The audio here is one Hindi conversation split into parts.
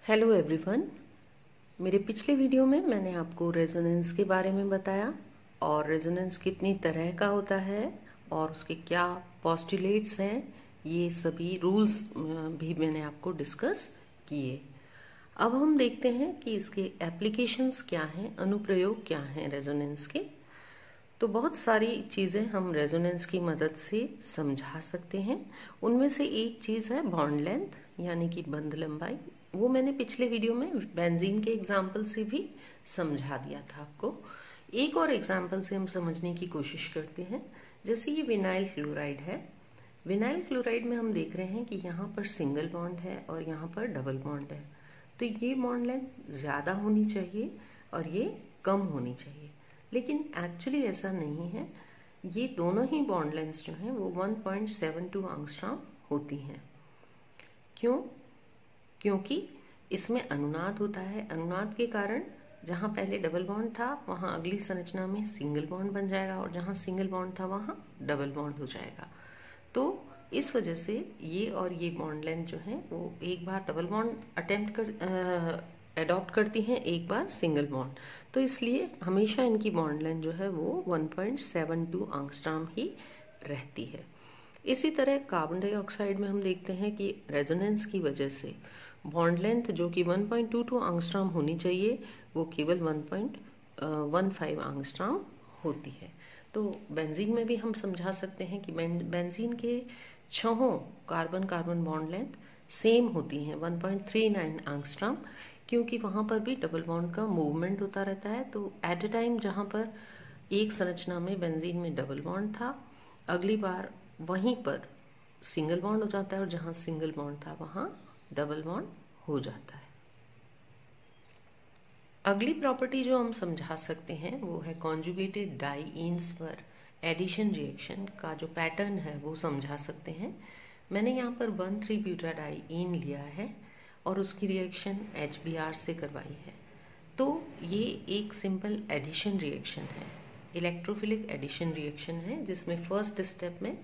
Hello everyone. मेरे पिछले वीडियो में मैंने आपको रेजोनेंस के बारे में बताया और रेजोनेंस कितनी तरह का होता है और उसके क्या पोस्टुलेट्स हैं, ये सभी रूल्स भी मैंने आपको डिस्कस किए। अब हम देखते हैं कि इसके एप्लीकेशंस क्या हैं, अनुप्रयोग क्या हैं रेजोनेंस के। तो बहुत सारी चीज़ें हम रेजोनेंस की मदद से समझा सकते हैं। उनमें से एक चीज़ है बॉन्ड लेंथ, यानी कि बंध लंबाई। वो मैंने पिछले वीडियो में बेंजीन के एग्जाम्पल से भी समझा दिया था आपको। एक और एग्जाम्पल से हम समझने की कोशिश करते हैं। जैसे ये विनाइल क्लोराइड है। विनाइल क्लोराइड में हम देख रहे हैं कि यहाँ पर सिंगल बॉन्ड है और यहाँ पर डबल बॉन्ड है। तो ये बॉन्ड लेंथ ज़्यादा होनी चाहिए और ये कम होनी चाहिए, लेकिन एक्चुअली ऐसा नहीं है। ये दोनों ही बॉन्ड लेंथ्स जो हैं वो 1.72 एंगस्ट्रॉम होती हैं। क्यों? क्योंकि इसमें अनुनाद होता है। अनुनाद के कारण जहां पहले डबल बॉन्ड था वहां अगली संरचना में सिंगल बॉन्ड बन जाएगा और जहां सिंगल बॉन्ड था वहां डबल बॉन्ड हो जाएगा। तो इस वजह से ये और ये बॉन्ड लेंथ जो है वो एक बार डबल बॉन्ड एडॉप्ट करती हैं, एक बार सिंगल बॉन्ड। तो इसलिए हमेशा इनकी बॉन्ड लेंथ जो है वो 1.72 एंगस्ट्रॉम ही रहती है। इसी तरह कार्बन डाइऑक्साइड में हम देखते हैं कि रेजोनेंस की वजह से बॉन्ड लेंथ जो कि 1.22 एंगस्ट्रॉम होनी चाहिए वो केवल 1.15 एंगस्ट्रॉम होती है। तो बेंजीन में भी हम समझा सकते हैं कि बेंजीन के छहों carbon carbon bond length same होती हैं 1.39 एंगस्ट्रॉम, क्योंकि वहाँ पर भी डबल बॉन्ड का मूवमेंट होता रहता है। तो एट अ टाइम जहाँ पर एक संरचना में बेंजीन में डबल बॉन्ड था, अगली बार वहीं पर सिंगल बॉन्ड हो जाता है और जहाँ सिंगल बॉन्ड था वहाँ डबल बॉन्ड हो जाता है। अगली प्रॉपर्टी जो हम समझा सकते हैं वो है कॉन्जुगेटेड डाइईन्स पर एडिशन रिएक्शन का जो पैटर्न है वो समझा सकते हैं। मैंने यहाँ पर 1,3-ब्यूटाडाइईन लिया है और उसकी रिएक्शन HBr से करवाई है। तो ये एक सिंपल एडिशन रिएक्शन है, इलेक्ट्रोफिलिक एडिशन रिएक्शन है, जिसमें फर्स्ट स्टेप में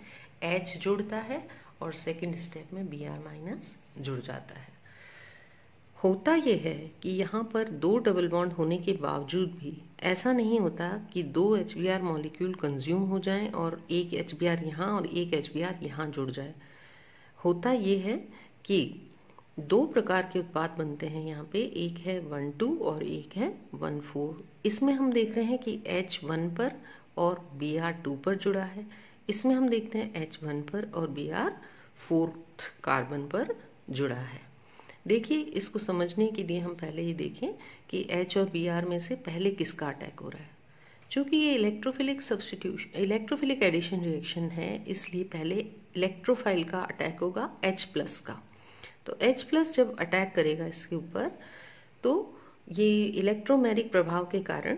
H जुड़ता है और सेकंड स्टेप में Br- जुड़ जाता है। होता यह है कि यहाँ पर दो डबल बॉन्ड होने के बावजूद भी ऐसा नहीं होता कि दो HBr मॉलिक्यूल कंज्यूम हो जाएं और एक HBr यहाँ और एक HBr यहाँ जुड़ जाए। होता यह है कि दो प्रकार के उत्पाद बनते हैं यहाँ पे, एक है 1,2 और एक है 1,4। इसमें हम देख रहे हैं कि H1 पर और Br2 पर जुड़ा है। इसमें हम देखते हैं H1 पर और Br4 कार्बन पर जुड़ा है। देखिए, इसको समझने के लिए हम पहले ही देखें कि H और Br में से पहले किसका अटैक हो रहा है। चूँकि ये इलेक्ट्रोफिलिक एडिशन रिएक्शन है, इसलिए पहले इलेक्ट्रोफाइल का अटैक होगा H+ का। तो H+ जब अटैक करेगा इसके ऊपर, तो ये इलेक्ट्रोमैरिक प्रभाव के कारण,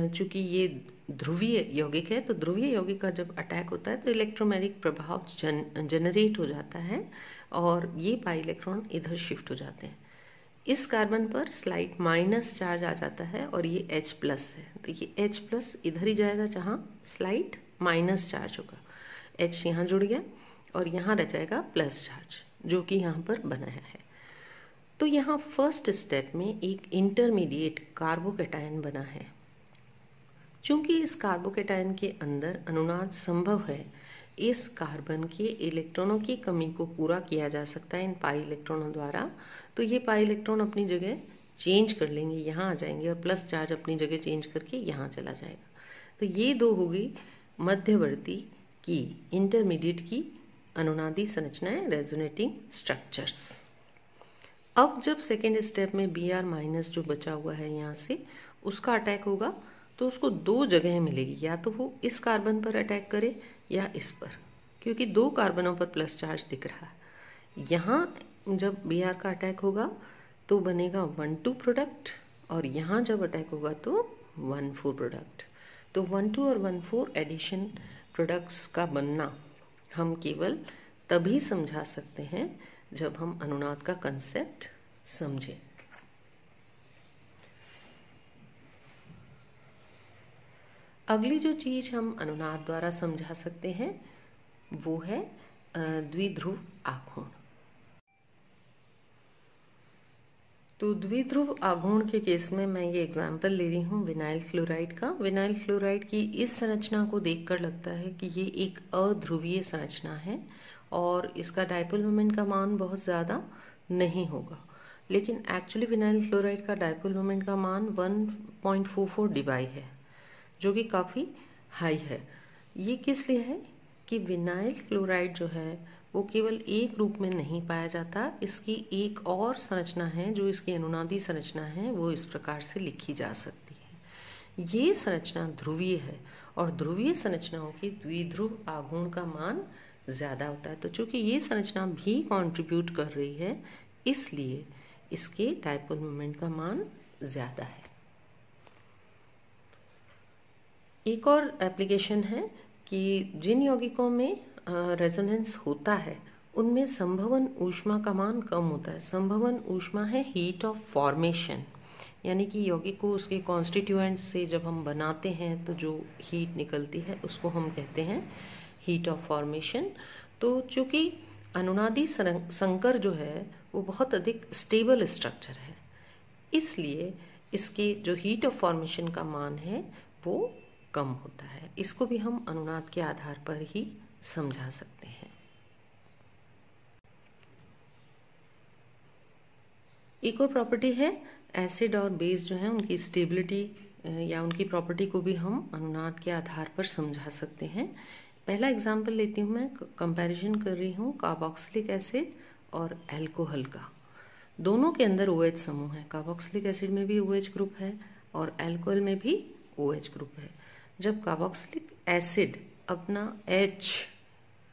चूँकि ये ध्रुवीय यौगिक है, तो ध्रुवीय यौगिक का जब अटैक होता है तो इलेक्ट्रोमैरिक प्रभाव जनरेट हो जाता है और ये पाई इलेक्ट्रॉन इधर शिफ्ट हो जाते हैं। इस कार्बन पर स्लाइट माइनस चार्ज आ जाता है और ये H+ है, तो ये H+ इधर ही जाएगा जहाँ स्लाइट माइनस चार्ज होगा। H यहाँ जुड़ गया और यहाँ रह जाएगा प्लस चार्ज, जो कि यहाँ पर बनाया है। तो यहाँ फर्स्ट स्टेप में एक इंटरमीडिएट कार्बोकैटायन बना है। चूंकि इस कार्बोकैटायन के अंदर अनुनाद संभव है, इस कार्बन के इलेक्ट्रॉनों की कमी को पूरा किया जा सकता है इन पाई इलेक्ट्रॉनों द्वारा। तो ये पाई इलेक्ट्रॉन अपनी जगह चेंज कर लेंगे, यहाँ आ जाएंगे और प्लस चार्ज अपनी जगह चेंज करके यहाँ चला जाएगा। तो ये दो हो गई मध्यवर्ती की, इंटरमीडिएट की अनुनादी संरचनाएं, रेजोनेटिंग स्ट्रक्चर्स। अब जब सेकेंड स्टेप में Br- जो बचा हुआ है यहाँ से, उसका अटैक होगा, तो उसको दो जगह मिलेगी, या तो वो इस कार्बन पर अटैक करे या इस पर, क्योंकि दो कार्बनों पर प्लस चार्ज दिख रहा है। यहाँ जब Br का अटैक होगा तो बनेगा 1,2 प्रोडक्ट और यहाँ जब अटैक होगा तो 1,4 प्रोडक्ट। तो 1,2 और 1,4 एडिशन प्रोडक्ट्स का बनना हम केवल तभी समझा सकते हैं जब हम अनुनाद का कंसेप्ट समझें। अगली जो चीज हम अनुनाद द्वारा समझा सकते हैं वो है द्विध्रुव आघूर्ण। तो द्विध्रुव आघूर्ण के केस में मैं ये एग्जाम्पल ले रही हूँ विनाइल क्लोराइड का। विनाइल क्लोराइड की इस संरचना को देखकर लगता है कि ये एक अध्रुवीय संरचना है और इसका डायपोल मोमेंट का मान बहुत ज़्यादा नहीं होगा, लेकिन एक्चुअली विनाइल क्लोराइड का डायपोल मोमेंट का मान 1.44 dBi है, जो कि काफ़ी हाई है। ये किस लिए है कि विनाइल क्लोराइड जो है वो केवल एक रूप में नहीं पाया जाता, इसकी एक और संरचना है जो इसकी अनुनादी संरचना है, वो इस प्रकार से लिखी जा सकती है। ये संरचना ध्रुवीय है और ध्रुवीय संरचनाओं की द्विध्रुव आघूर्ण का मान ज़्यादा होता है। तो चूंकि ये संरचना भी कंट्रीब्यूट कर रही है, इसलिए इसके डायपोल मोमेंट का मान ज़्यादा है। एक और एप्लीकेशन है कि जिन यौगिकों में रेजोनेंस होता है उनमें संभवन ऊष्मा का मान कम होता है। संभवन ऊष्मा है हीट ऑफ फॉर्मेशन, यानी कि यौगिक को उसके कॉन्स्टिट्यूएंट्स से जब हम बनाते हैं तो जो हीट निकलती है उसको हम कहते हैं हीट ऑफ फॉर्मेशन। तो चूंकि अनुनादी संकर जो है वो बहुत अधिक स्टेबल स्ट्रक्चर है, इसलिए इसके जो हीट ऑफ फॉर्मेशन का मान है वो कम होता है। इसको भी हम अनुनाद के आधार पर ही समझा सकते हैं। एक और प्रॉपर्टी है एसिड और बेस जो है उनकी स्टेबिलिटी या उनकी प्रॉपर्टी को भी हम अनुनाद के आधार पर समझा सकते हैं। पहला एग्जाम्पल लेती हूँ मैं, कंपैरिजन कर रही हूँ कार्बोक्सिलिक एसिड और अल्कोहल का। दोनों के अंदर OH समूह है, कार्बोक्सिलिक एसिड में भी OH ग्रुप है और अल्कोहल में भी OH ग्रुप है। जब कार्बोक्सिलिक एसिड अपना H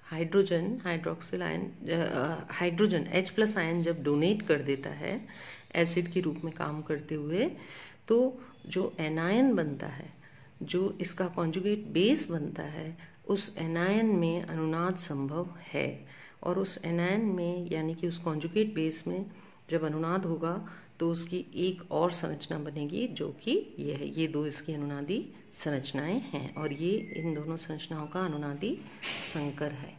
hydrogen hydroxyl ion hydrogen H+ ion जब डोनेट कर देता है एसिड के रूप में काम करते हुए, तो जो एनायन बनता है, जो इसका कॉन्जुगेट बेस बनता है, उस एनायन में अनुनाद संभव है। और उस एनायन में यानी कि उस कॉन्जुगेट बेस में जब अनुनाद होगा तो उसकी एक और संरचना बनेगी जो कि ये है। ये दो इसकी अनुनादी संरचनाएं हैं और ये इन दोनों संरचनाओं का अनुनादी संकर है।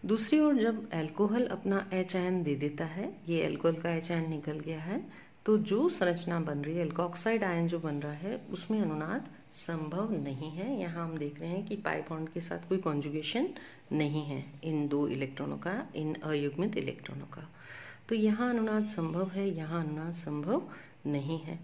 दूसरी ओर जब अल्कोहल अपना H आयन दे देता है, ये अल्कोहल का H आयन निकल गया है, तो जो संरचना बन रही है अल्कोक्साइड आयन जो बन रहा है उसमें अनुनाद संभव नहीं है। यहाँ हम देख रहे हैं कि पाई बॉन्ड के साथ कोई कॉन्जुगेशन नहीं है इन दो इलेक्ट्रॉनों का, इन अयुग्मित इलेक्ट्रॉनों का। तो यहाँ अनुनाद संभव है, यहाँ अनुनाद संभव नहीं है।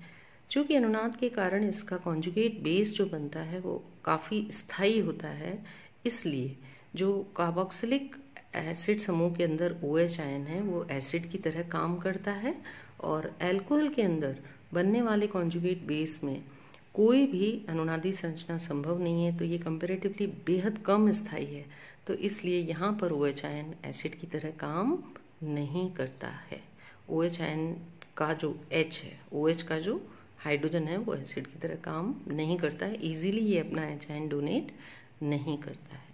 चूंकि अनुनाद के कारण इसका कॉन्जुगेट बेस जो बनता है वो काफ़ी स्थायी होता है, इसलिए जो कार्बोक्सिलिक एसिड समूह के अंदर OH आयन है वो एसिड की तरह काम करता है और अल्कोहल के अंदर बनने वाले कॉन्जुगेट बेस में कोई भी अनुनादी संरचना संभव नहीं है। तो ये कंपैरेटिवली बेहद कम स्थायी है, तो इसलिए यहाँ पर OH आयन एसिड की तरह काम नहीं करता है। OH आयन का जो H है, OH का जो हाइड्रोजन है वो एसिड की तरह काम नहीं करता है, इजीली ये अपना H आयन डोनेट नहीं करता है।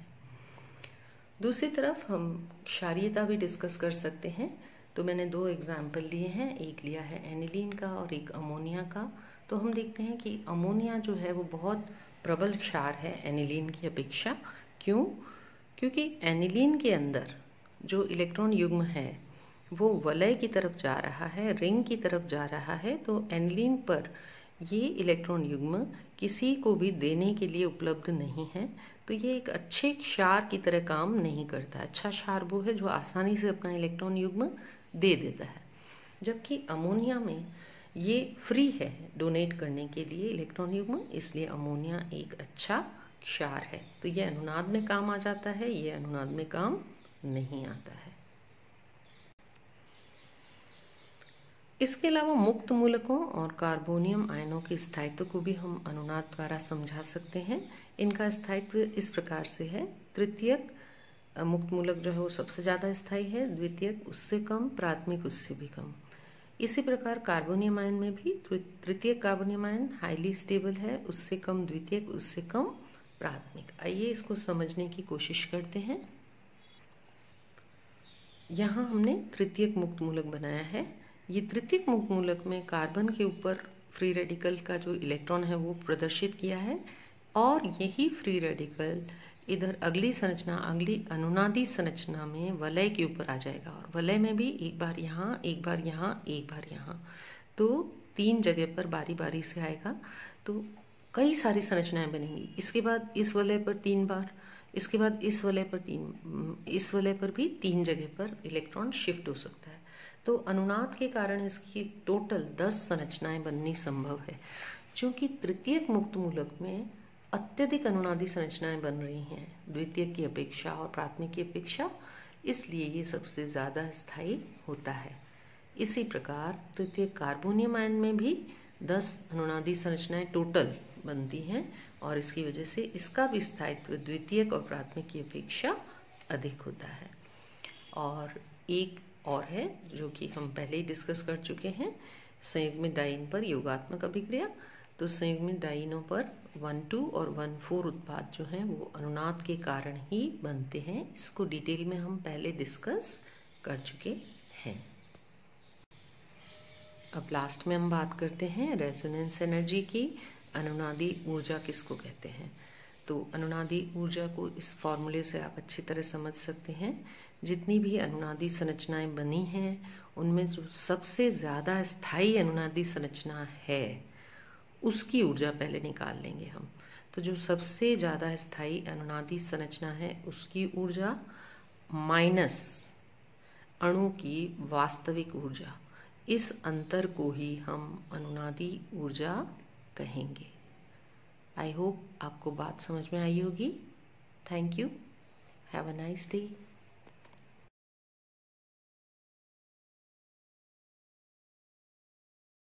दूसरी तरफ हम क्षारीयता भी डिस्कस कर सकते हैं। तो मैंने दो एग्जाम्पल लिए हैं, एक लिया है एनिलीन का और एक अमोनिया का। तो हम देखते हैं कि अमोनिया जो है वो बहुत प्रबल क्षार है एनिलीन की अपेक्षा। क्यों? क्योंकि एनिलीन के अंदर जो इलेक्ट्रॉन युग्म है वो वलय की तरफ जा रहा है, रिंग की तरफ जा रहा है। तो एनिलीन पर ये इलेक्ट्रॉन युग्म किसी को भी देने के लिए उपलब्ध नहीं है, तो ये एक अच्छे क्षार की तरह काम नहीं करता। अच्छा क्षार वो है जो आसानी से अपना इलेक्ट्रॉन युग्म दे देता है, जबकि अमोनिया में ये फ्री है डोनेट करने के लिए इलेक्ट्रॉन युग्म, इसलिए अमोनिया एक अच्छा क्षार है। तो ये अनुनाद में काम आ जाता है, ये अनुनाद में काम नहीं आता है। इसके अलावा मुक्त मूलकों और कार्बोनियम आयनों के स्थायित्व को भी हम अनुनाद द्वारा समझा सकते हैं। इनका स्थायित्व इस प्रकार से है, तृतीयक मुक्त मूलक जो है वो सबसे ज़्यादा स्थायी है, द्वितीयक उससे कम, प्राथमिक उससे भी कम। इसी प्रकार कार्बोनियम आयन में भी तृतीयक कार्बोनियम आयन हाईली स्टेबल है, उससे कम द्वितीयक, उससे कम प्राथमिक। आइए इसको समझने की कोशिश करते हैं। यहाँ हमने तृतीयक मुक्त मूलक बनाया है। ये तृतीयक मुक्त मूलक में कार्बन के ऊपर फ्री रेडिकल का जो इलेक्ट्रॉन है वो प्रदर्शित किया है और यही फ्री रेडिकल इधर अगली संरचना, अगली अनुनादी संरचना में वलय के ऊपर आ जाएगा और वलय में भी एक बार यहाँ, एक बार यहाँ, एक बार यहाँ, तो 3 जगह पर बारी बारी से आएगा। तो कई सारी संरचनाएं बनेंगी। इसके बाद इस वलय पर 3 बार, इसके बाद इस वलय पर 3, इस वलय पर भी 3 जगह पर इलेक्ट्रॉन शिफ्ट हो सकता है। तो अनुनाद के कारण इसकी टोटल 10 संरचनाएं बननी संभव है। चूंकि तृतीयक मुक्त मूलक में अत्यधिक अनुनादी संरचनाएं बन रही हैं द्वितीयक की अपेक्षा और प्राथमिक की अपेक्षा, इसलिए ये सबसे ज़्यादा स्थायी होता है। इसी प्रकार तृतीयक कार्बोनियम आयन में भी 10 अनुनादी संरचनाएं टोटल बनती हैं और इसकी वजह से इसका भी स्थायित्व द्वितीयक और प्राथमिक की अपेक्षा अधिक होता है। और एक और है जो कि हम पहले ही डिस्कस कर चुके हैं, संयुग्मित डाइईन पर योगात्मक अभिक्रिया। तो संयुग्मित डाइईनों पर 1,2 और 1,4 उत्पाद जो हैं वो अनुनाद के कारण ही बनते हैं। इसको डिटेल में हम पहले डिस्कस कर चुके हैं। अब लास्ट में हम बात करते हैं रेजोनेंस एनर्जी की। अनुनादी ऊर्जा किसको कहते हैं? तो अनुनादी ऊर्जा को इस फॉर्मूले से आप अच्छी तरह समझ सकते हैं। जितनी भी अनुनादी संरचनाएं बनी हैं उनमें जो सबसे ज़्यादा स्थायी अनुनादी संरचना है उसकी ऊर्जा पहले निकाल लेंगे हम। तो जो सबसे ज़्यादा स्थायी अनुनादी संरचना है उसकी ऊर्जा माइनस अणु की वास्तविक ऊर्जा, इस अंतर को ही हम अनुनादी ऊर्जा कहेंगे। आई होप आपको बात समझ में आई होगी। Thank you. Have a nice day.